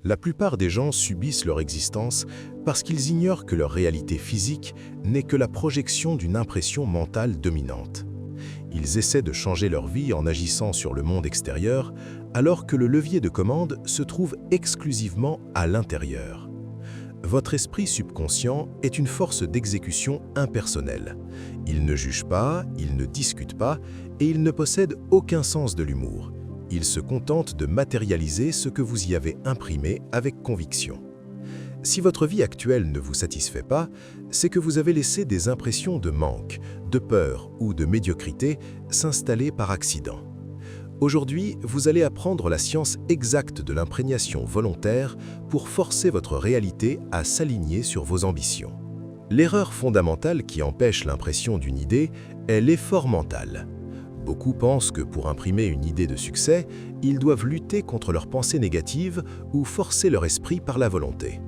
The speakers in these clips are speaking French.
La plupart des gens subissent leur existence parce qu'ils ignorent que leur réalité physique n'est que la projection d'une impression mentale dominante. Ils essaient de changer leur vie en agissant sur le monde extérieur, alors que le levier de commande se trouve exclusivement à l'intérieur. Votre esprit subconscient est une force d'exécution impersonnelle. Il ne juge pas, il ne discute pas et il ne possède aucun sens de l'humour. Il se contente de matérialiser ce que vous y avez imprimé avec conviction. Si votre vie actuelle ne vous satisfait pas, c'est que vous avez laissé des impressions de manque, de peur ou de médiocrité s'installer par accident. Aujourd'hui, vous allez apprendre la science exacte de l'imprégnation volontaire pour forcer votre réalité à s'aligner sur vos ambitions. L'erreur fondamentale qui empêche l'impression d'une idée est l'effort mental. Beaucoup pensent que pour imprimer une idée de succès, ils doivent lutter contre leurs pensées négatives ou forcer leur esprit par la volonté.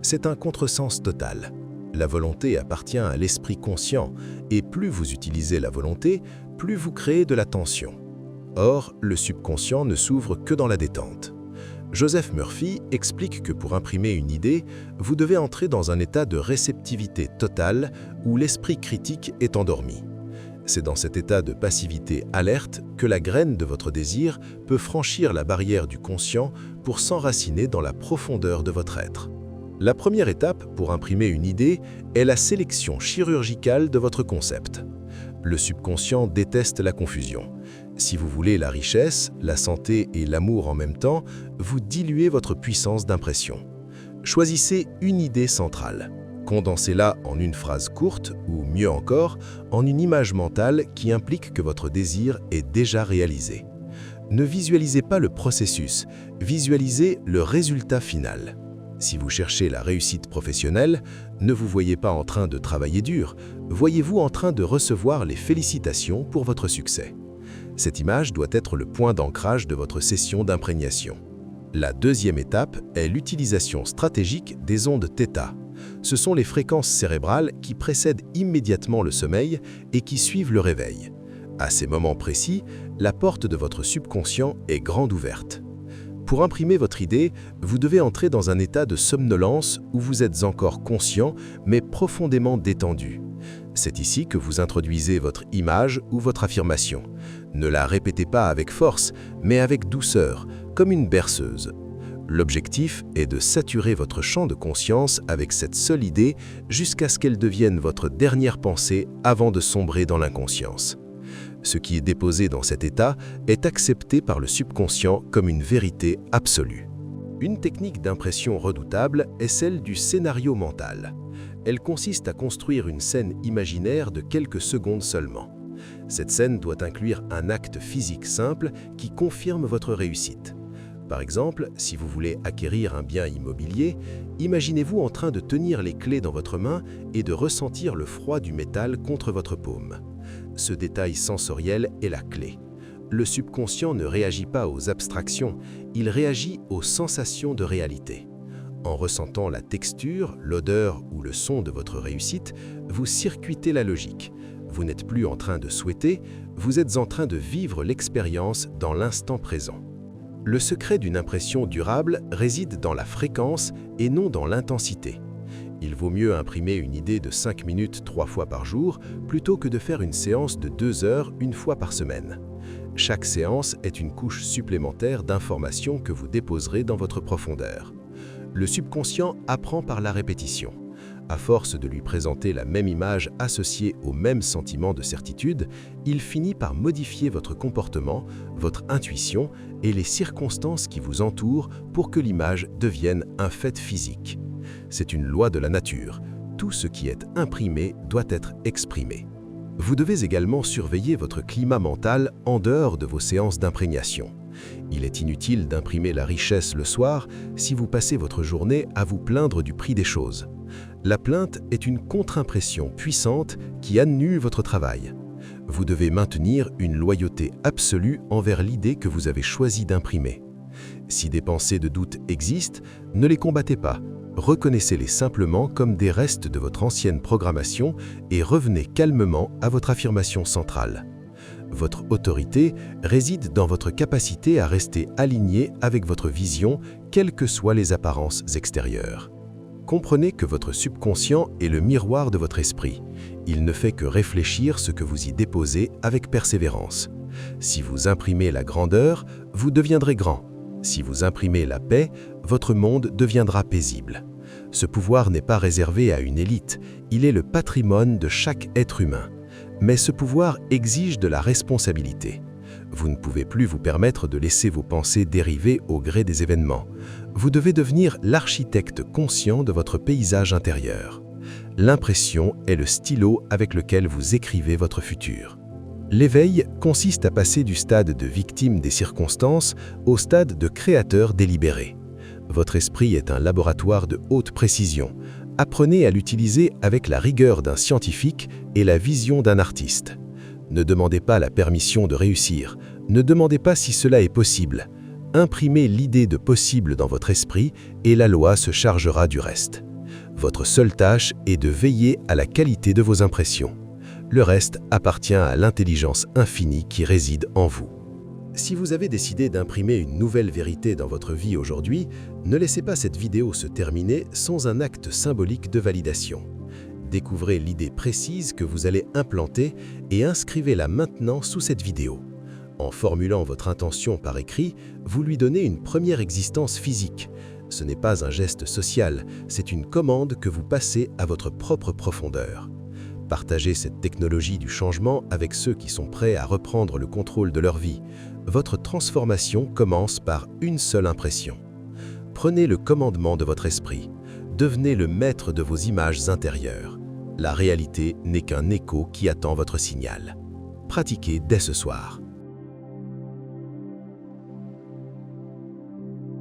C'est un contresens total. La volonté appartient à l'esprit conscient et plus vous utilisez la volonté, plus vous créez de la tension. Or, le subconscient ne s'ouvre que dans la détente. Joseph Murphy explique que pour imprimer une idée, vous devez entrer dans un état de réceptivité totale où l'esprit critique est endormi. C'est dans cet état de passivité alerte que la graine de votre désir peut franchir la barrière du conscient pour s'enraciner dans la profondeur de votre être. La première étape pour imprimer une idée est la sélection chirurgicale de votre concept. Le subconscient déteste la confusion. Si vous voulez la richesse, la santé et l'amour en même temps, vous diluez votre puissance d'impression. Choisissez une idée centrale. Condensez-la en une phrase courte ou, mieux encore, en une image mentale qui implique que votre désir est déjà réalisé. Ne visualisez pas le processus, visualisez le résultat final. Si vous cherchez la réussite professionnelle, ne vous voyez pas en train de travailler dur, voyez-vous en train de recevoir les félicitations pour votre succès. Cette image doit être le point d'ancrage de votre session d'imprégnation. La deuxième étape est l'utilisation stratégique des ondes θ. Ce sont les fréquences cérébrales qui précèdent immédiatement le sommeil et qui suivent le réveil. À ces moments précis, la porte de votre subconscient est grande ouverte. Pour imprimer votre idée, vous devez entrer dans un état de somnolence où vous êtes encore conscient mais profondément détendu. C'est ici que vous introduisez votre image ou votre affirmation. Ne la répétez pas avec force, mais avec douceur, comme une berceuse. L'objectif est de saturer votre champ de conscience avec cette seule idée jusqu'à ce qu'elle devienne votre dernière pensée avant de sombrer dans l'inconscience. Ce qui est déposé dans cet état est accepté par le subconscient comme une vérité absolue. Une technique d'impression redoutable est celle du scénario mental. Elle consiste à construire une scène imaginaire de quelques secondes seulement. Cette scène doit inclure un acte physique simple qui confirme votre réussite. Par exemple, si vous voulez acquérir un bien immobilier, imaginez-vous en train de tenir les clés dans votre main et de ressentir le froid du métal contre votre paume. Ce détail sensoriel est la clé. Le subconscient ne réagit pas aux abstractions, il réagit aux sensations de réalité. En ressentant la texture, l'odeur ou le son de votre réussite, vous circuitez la logique. Vous n'êtes plus en train de souhaiter, vous êtes en train de vivre l'expérience dans l'instant présent. Le secret d'une impression durable réside dans la fréquence et non dans l'intensité. Il vaut mieux imprimer une idée de 5 minutes 3 fois par jour plutôt que de faire une séance de 2 heures une fois par semaine. Chaque séance est une couche supplémentaire d'informations que vous déposerez dans votre profondeur. Le subconscient apprend par la répétition. À force de lui présenter la même image associée au même sentiment de certitude, il finit par modifier votre comportement, votre intuition et les circonstances qui vous entourent pour que l'image devienne un fait physique. C'est une loi de la nature. Tout ce qui est imprimé doit être exprimé. Vous devez également surveiller votre climat mental en dehors de vos séances d'imprégnation. Il est inutile d'imprimer la richesse le soir si vous passez votre journée à vous plaindre du prix des choses. La plainte est une contre-impression puissante qui annule votre travail. Vous devez maintenir une loyauté absolue envers l'idée que vous avez choisi d'imprimer. Si des pensées de doute existent, ne les combattez pas. Reconnaissez-les simplement comme des restes de votre ancienne programmation et revenez calmement à votre affirmation centrale. Votre autorité réside dans votre capacité à rester aligné avec votre vision, quelles que soient les apparences extérieures. Comprenez que votre subconscient est le miroir de votre esprit. Il ne fait que réfléchir ce que vous y déposez avec persévérance. Si vous imprimez la grandeur, vous deviendrez grand. Si vous imprimez la paix, votre monde deviendra paisible. Ce pouvoir n'est pas réservé à une élite, il est le patrimoine de chaque être humain. Mais ce pouvoir exige de la responsabilité. Vous ne pouvez plus vous permettre de laisser vos pensées dériver au gré des événements. Vous devez devenir l'architecte conscient de votre paysage intérieur. L'impression est le stylo avec lequel vous écrivez votre futur. L'éveil consiste à passer du stade de victime des circonstances au stade de créateur délibéré. Votre esprit est un laboratoire de haute précision. Apprenez à l'utiliser avec la rigueur d'un scientifique et la vision d'un artiste. Ne demandez pas la permission de réussir, ne demandez pas si cela est possible. Imprimez l'idée de possible dans votre esprit et la loi se chargera du reste. Votre seule tâche est de veiller à la qualité de vos impressions. Le reste appartient à l'intelligence infinie qui réside en vous. Si vous avez décidé d'imprimer une nouvelle vérité dans votre vie aujourd'hui, ne laissez pas cette vidéo se terminer sans un acte symbolique de validation. Découvrez l'idée précise que vous allez implanter et inscrivez-la maintenant sous cette vidéo. En formulant votre intention par écrit, vous lui donnez une première existence physique. Ce n'est pas un geste social, c'est une commande que vous passez à votre propre profondeur. Partagez cette technologie du changement avec ceux qui sont prêts à reprendre le contrôle de leur vie. Votre transformation commence par une seule impression. Prenez le commandement de votre esprit. Devenez le maître de vos images intérieures. La réalité n'est qu'un écho qui attend votre signal. Pratiquez dès ce soir.